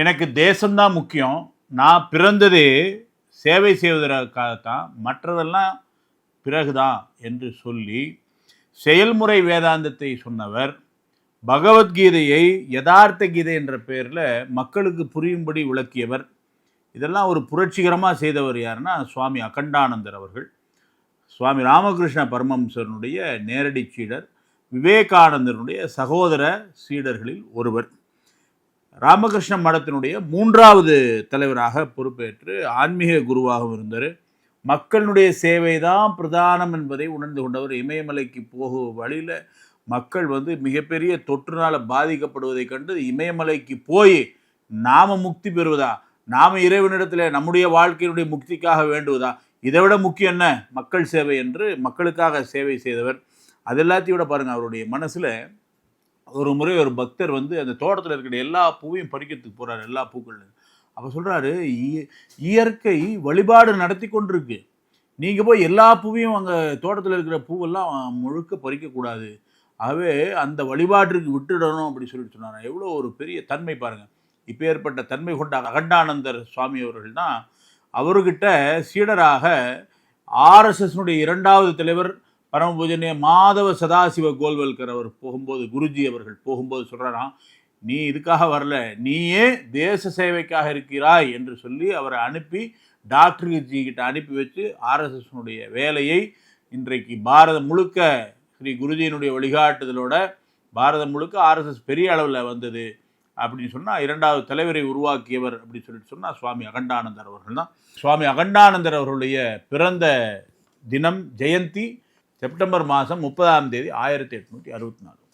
எனக்கு தேசம்தான் முக்கியம். நான் பிறந்ததே சேவை செய்வதற்காகத்தான், மற்றதெல்லாம் பிறகுதான் என்று சொல்லி செயல்முறை வேதாந்தத்தை சொன்னவர். பகவத்கீதையை யதார்த்த கீதை என்ற பெயரில் மக்களுக்கு புரியும்படி விளக்கியவர். இதெல்லாம் ஒரு புரட்சிகரமாக செய்தவர் யாருன்னா சுவாமி அகண்டானந்தர் அவர்கள். சுவாமி ராமகிருஷ்ண பரமஹம்சருடைய நேரடி சீடர், விவேகானந்தருடைய சகோதர சீடர்களில் ஒருவர். ராமகிருஷ்ண மடத்தினுடைய 3வது தலைவராக பொறுப்பேற்று ஆன்மீக குருவாகவும் இருந்தார். மக்களுடைய சேவை தான் பிரதானம் என்பதை உணர்ந்து கொண்டவர். இமயமலைக்கு போகும் வழியில் மக்கள் மிகப்பெரிய தொற்றுனால் பாதிக்கப்படுவதை கண்டு இமயமலைக்கு போய் நாம முக்தி பெறுவதா, நாம இறைவனிடத்தில் நம்முடைய வாழ்க்கையினுடைய முக்திக்காக வேண்டுவதா, இதை விட முக்கியம் என்ன மக்கள் சேவை என்று மக்களுக்காக சேவை செய்தவர். அது எல்லாத்தையும் விட பாருங்கள், அவருடைய மனசில் ஒரு முறை ஒரு பக்தர் அந்த தோட்டத்தில் இருக்கிற எல்லா பூவையும் பறிக்கிறதுக்கு போகிறார், எல்லா பூக்கள். அப்போ சொல்கிறாரு, இயற்கை வழிபாடு நடத்தி கொண்டிருக்கு, நீங்கள் போய் எல்லா பூவையும் அங்கே தோட்டத்தில் இருக்கிற பூவெல்லாம் முழுக்க பறிக்கக்கூடாது, ஆகவே அந்த வழிபாட்டிற்கு விட்டுடணும் அப்படி சொல்லிட்டு சொன்னார். எவ்வளோ ஒரு பெரிய தன்மை பாருங்கள். இப்போ ஏற்பட்ட தன்மை கொண்ட அகண்டானந்தர் சுவாமி அவர்கள் தான் அவர்கிட்ட சீடராக ஆர்எஸ்எஸ்னுடைய 2வது தலைவர் பரமபூஜனிய மாதவ சதாசிவ கோல்வல்கர் அவர் போகும்போது, குருஜி அவர்கள் போகும்போது சொல்கிறாராம், நீ இதுக்காக வரல, நீயே தேச சேவைக்காக இருக்கிறாய் என்று சொல்லி அவரை அனுப்பி டாக்டர் ஜி கிட்ட அனுப்பி வச்சு ஆர்எஸ்எஸ்னுடைய வேலையை இன்றைக்கு பாரதம் முழுக்க ஸ்ரீ குருஜியினுடைய வழிகாட்டுதலோட பாரதம் முழுக்க ஆர்எஸ்எஸ் பெரிய அளவில் வந்தது அப்படின்னு சொன்னால் 2வது தலைவரை உருவாக்கியவர் அப்படின்னு சொல்லிட்டு சொன்னால் சுவாமி அகண்டானந்தர் அவர்கள் தான். சுவாமி அகண்டானந்தர் அவர்களுடைய பிறந்த தினம் ஜெயந்தி செப்டம்பர் மாதம் 30ஆம் தேதி 1864.